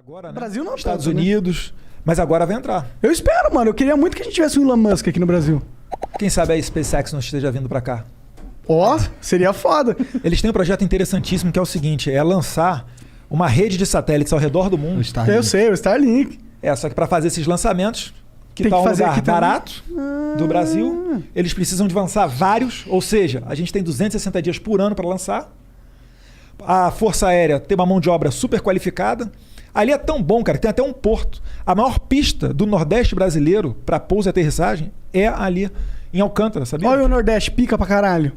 Agora, né? Brasil não Estados tanto, Unidos, mas agora vai entrar. Eu espero, mano. Eu queria muito que a gente tivesse um Elon Musk aqui no Brasil. Quem sabe a SpaceX não esteja vindo para cá. Ó, seria foda. Eles têm um projeto interessantíssimo que é o seguinte, é lançar uma rede de satélites ao redor do mundo. Eu sei, o Starlink. Só que para fazer esses lançamentos, que Tem tá que um fazer lugar aqui também. barato do Brasil, eles precisam de lançar vários, ou seja, a gente tem 260 dias por ano para lançar. A Força Aérea tem uma mão de obra super qualificada. Ali é tão bom, cara, que tem até um porto. A maior pista do Nordeste brasileiro para pouso e aterrissagem é ali em Alcântara, sabia? Olha o Nordeste, pica pra caralho.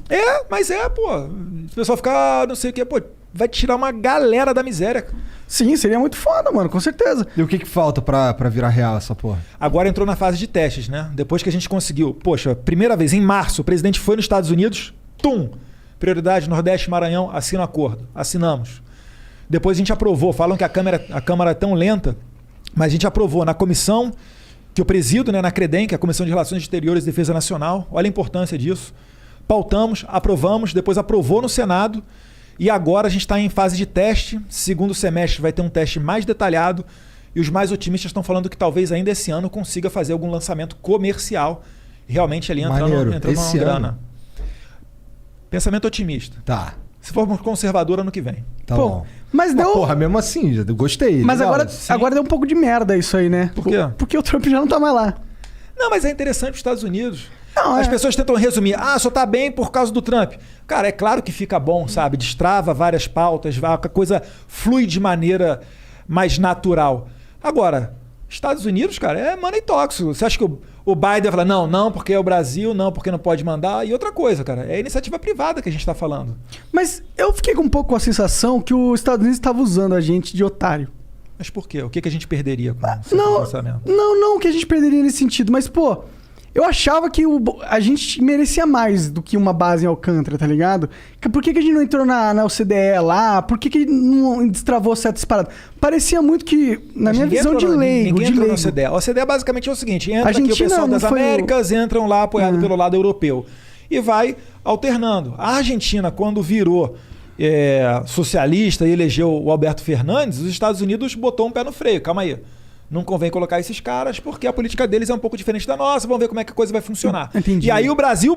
Mas pô. O pessoal fica, não sei o que, pô, vai tirar uma galera da miséria. Sim, seria muito foda, mano, com certeza. E o que falta pra virar real essa porra? Agora entrou na fase de testes, né? Depois que a gente conseguiu, poxa, primeira vez, em março, o presidente foi nos Estados Unidos, prioridade Nordeste, Maranhão, assina o acordo. Assinamos. Depois a gente aprovou, falam que a Câmara é tão lenta, mas a gente aprovou na comissão, que eu presido, né, na CREDEM, que é a Comissão de Relações Exteriores e Defesa Nacional. Olha a importância disso. Pautamos, aprovamos, depois aprovou no Senado e agora a gente está em fase de teste. Segundo semestre vai ter um teste mais detalhado e os mais otimistas estão falando que talvez ainda esse ano consiga fazer algum lançamento comercial. Realmente ali entrando uma grana. Pensamento otimista. Tá. Se formos conservador ano que vem. Tá Pô, bom. mas Mas, deu... porra, mesmo assim, eu gostei. Mas legal. agora deu um pouco de merda isso aí, né? Por quê? Porque o Trump já não tá mais lá. Não, mas é interessante os Estados Unidos. Não, As pessoas tentam resumir. Só tá bem por causa do Trump. Cara, é claro que fica bom, sabe? Destrava várias pautas, a coisa flui de maneira mais natural. Agora, Estados Unidos, cara, é money talks. Você acha que o Biden vai falar, não, porque é o Brasil, não, porque não pode mandar. E outra coisa, cara, é a iniciativa privada que a gente tá falando. Mas eu fiquei com um pouco com a sensação que os Estados Unidos estavam usando a gente de otário. Mas por quê? O que a gente perderia com esse Não, pensamento? não que a gente perderia nesse sentido, mas, pô, eu achava que a gente merecia mais do que uma base em Alcântara, tá ligado? Por que a gente não entrou na OCDE lá? Por que não destravou certas paradas? Parecia muito que, na minha visão de leigo, Ninguém entrou na OCDE. A OCDE basicamente é o seguinte, entra aqui o pessoal das Américas, entram lá apoiado pelo lado europeu. E vai alternando. A Argentina, quando virou socialista e elegeu o Alberto Fernandes, os Estados Unidos botou um pé no freio. Calma aí. Não convém colocar esses caras porque a política deles é um pouco diferente da nossa. Vamos ver como é que a coisa vai funcionar. Entendi. E aí o Brasil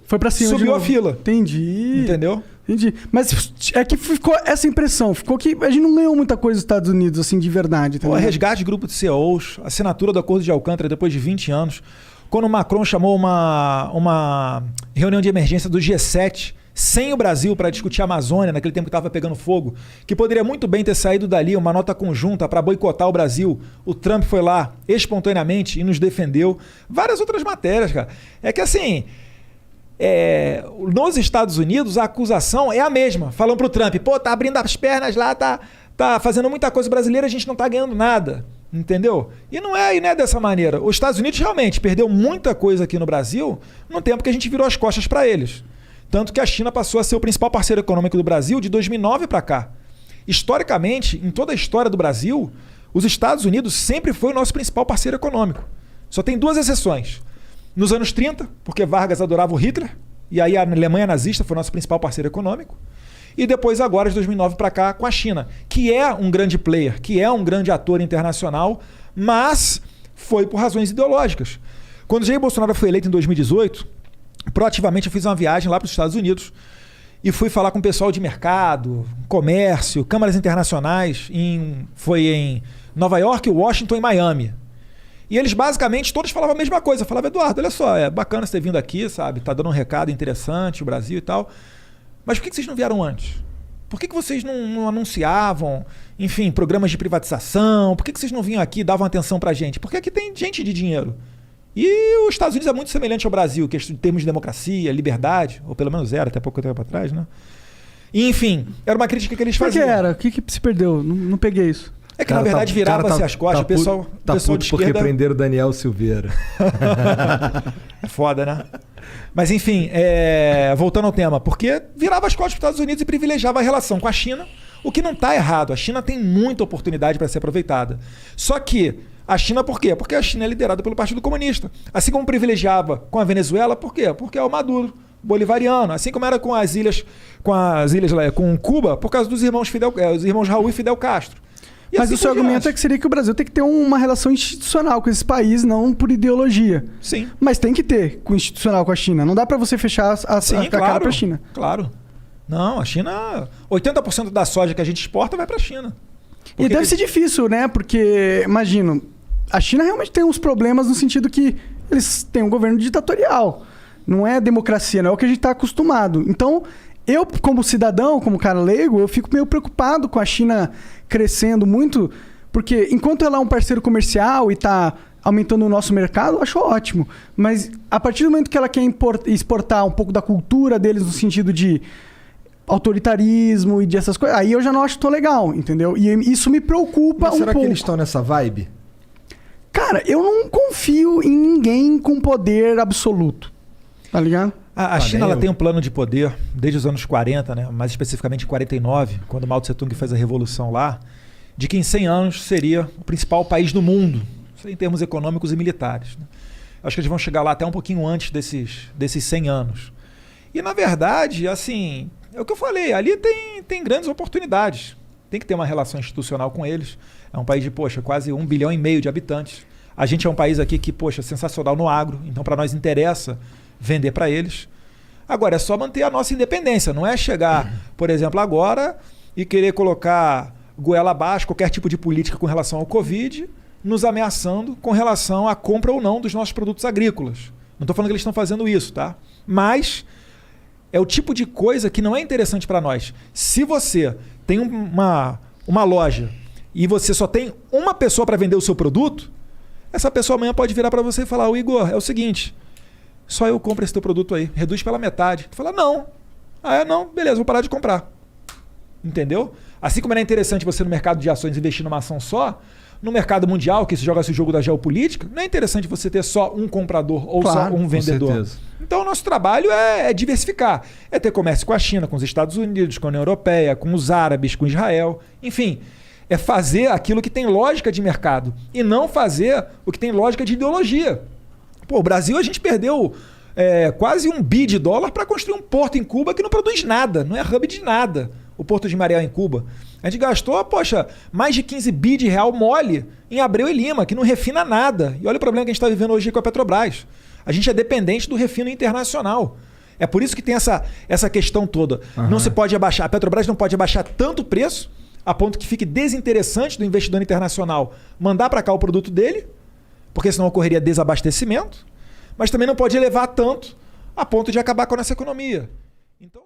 foi pra cima, subiu a fila. Entendi. Entendeu? Entendi. Mas é que ficou essa impressão. Ficou que a gente não ganhou muita coisa dos Estados Unidos, assim, de verdade. Tá O resgate de grupo de CEOs, assinatura do Acordo de Alcântara depois de 20 anos. Quando o Macron chamou uma reunião de emergência do G7 sem o Brasil para discutir a Amazônia, naquele tempo que estava pegando fogo, que poderia muito bem ter saído dali uma nota conjunta para boicotar o Brasil. O Trump foi lá espontaneamente e nos defendeu. Várias outras matérias, cara. É que assim, nos Estados Unidos a acusação é a mesma. Falam pro Trump, tá abrindo as pernas lá, tá fazendo muita coisa brasileira, a gente não tá ganhando nada. Entendeu? E não é dessa maneira. Os Estados Unidos realmente perdeu muita coisa aqui no Brasil no tempo que a gente virou as costas para eles. Tanto que a China passou a ser o principal parceiro econômico do Brasil de 2009 para cá. Historicamente, em toda a história do Brasil, os Estados Unidos sempre foi o nosso principal parceiro econômico. Só tem duas exceções. Nos anos 30, porque Vargas adorava o Hitler, e aí a Alemanha nazista foi o nosso principal parceiro econômico. E depois agora, de 2009 para cá, com a China, que é um grande player, que é um grande ator internacional, mas foi por razões ideológicas. Quando Jair Bolsonaro foi eleito em 2018... proativamente eu fiz uma viagem lá para os Estados Unidos e fui falar com o pessoal de mercado, comércio, câmaras internacionais, foi em Nova York, Washington e Miami. E eles basicamente todos falavam a mesma coisa. Falavam, Eduardo, olha só, é bacana você ter vindo aqui, sabe? Tá dando um recado interessante, o Brasil e tal. Mas por que vocês não vieram antes? Por que vocês não anunciavam, enfim, programas de privatização? Por que vocês não vinham aqui e davam atenção pra gente? Porque aqui tem gente de dinheiro. E os Estados Unidos é muito semelhante ao Brasil, que em termos de democracia, liberdade, ou pelo menos era até pouco tempo atrás, né? E, enfim, era uma crítica que eles faziam. Por que era? O que se perdeu? Não peguei isso. É que, na verdade, virava-se as costas. O pessoal Tá de puto porque esquerda... prenderam o Daniel Silveira. É foda, né? Mas, enfim, voltando ao tema. Porque virava as costas para os Estados Unidos e privilegiava a relação com a China, o que não está errado. A China tem muita oportunidade para ser aproveitada. Só que a China, por quê? Porque a China é liderada pelo Partido Comunista. Assim como privilegiava com a Venezuela, por quê? Porque é o Maduro bolivariano. Assim como era com com Cuba, por causa dos irmãos Raul e Fidel Castro. E Mas assim o seu por argumento diante. é que seria que o Brasil tem que ter uma relação institucional com esses países, não por ideologia. Sim. Mas tem que ter com institucional com a China. Não dá pra você fechar a cara pra China. Claro. Não, a China... 80% da soja que a gente exporta vai pra China. E deve ser difícil, né? Porque, imagino, a China realmente tem uns problemas no sentido que eles têm um governo ditatorial. Não é democracia, não é o que a gente tá acostumado. Então, eu, como cidadão, como cara leigo, eu fico meio preocupado com a China crescendo muito, porque enquanto ela é um parceiro comercial e tá aumentando o nosso mercado, eu acho ótimo. Mas a partir do momento que ela quer exportar um pouco da cultura deles no sentido de autoritarismo e dessas coisas, aí eu já não acho tão legal, entendeu? E isso me preocupa Mas será um pouco. que eles estão nessa vibe? Cara, eu não confio em ninguém com poder absoluto. Tá ligado? A China nem ela eu. tem um plano de poder desde os anos 40, né? Mais especificamente em 49, quando Mao Tse-tung fez a revolução lá, de que em 100 anos seria o principal país do mundo, em termos econômicos e militares, né? Acho que eles vão chegar lá até um pouquinho antes desses 100 anos. E, na verdade, assim, é o que eu falei, ali tem grandes oportunidades. Tem que ter uma relação institucional com eles. É um país de, poxa, quase 1,5 bilhão de habitantes. A gente é um país aqui que, poxa, sensacional no agro, então para nós interessa vender para eles. Agora, é só manter a nossa independência, não é chegar, por exemplo, agora e querer colocar goela abaixo qualquer tipo de política com relação ao Covid, nos ameaçando com relação à compra ou não dos nossos produtos agrícolas. Não estou falando que eles estão fazendo isso, tá? Mas é o tipo de coisa que não é interessante para nós. Se você tem uma loja e você só tem uma pessoa para vender o seu produto, essa pessoa amanhã pode virar para você e falar: "Ô Igor, é o seguinte, só eu compro esse teu produto aí, reduz pela metade." Tu fala: "Não." "Ah, é? Não, beleza, vou parar de comprar." Entendeu? Assim como era interessante você no mercado de ações investir numa ação só, no mercado mundial, que se joga esse jogo da geopolítica, não é interessante você ter só um comprador ou Claro, só um com vendedor. certeza. Então o nosso trabalho é diversificar. É ter comércio com a China, com os Estados Unidos, com a União Europeia, com os árabes, com Israel. Enfim, é fazer aquilo que tem lógica de mercado e não fazer o que tem lógica de ideologia. Pô, o Brasil, a gente perdeu quase $1 bi para construir um porto em Cuba que não produz nada, não é hub de nada. O Porto de Mariel em Cuba. A gente gastou, poxa, mais de 15 bi de real mole em Abreu e Lima, que não refina nada. E olha o problema que a gente está vivendo hoje com a Petrobras. A gente é dependente do refino internacional. É por isso que tem essa questão toda. Uhum. Não se pode abaixar, a Petrobras não pode abaixar tanto o preço a ponto que fique desinteressante do investidor internacional mandar para cá o produto dele, porque senão ocorreria desabastecimento, mas também não pode elevar tanto a ponto de acabar com a nossa economia. Então...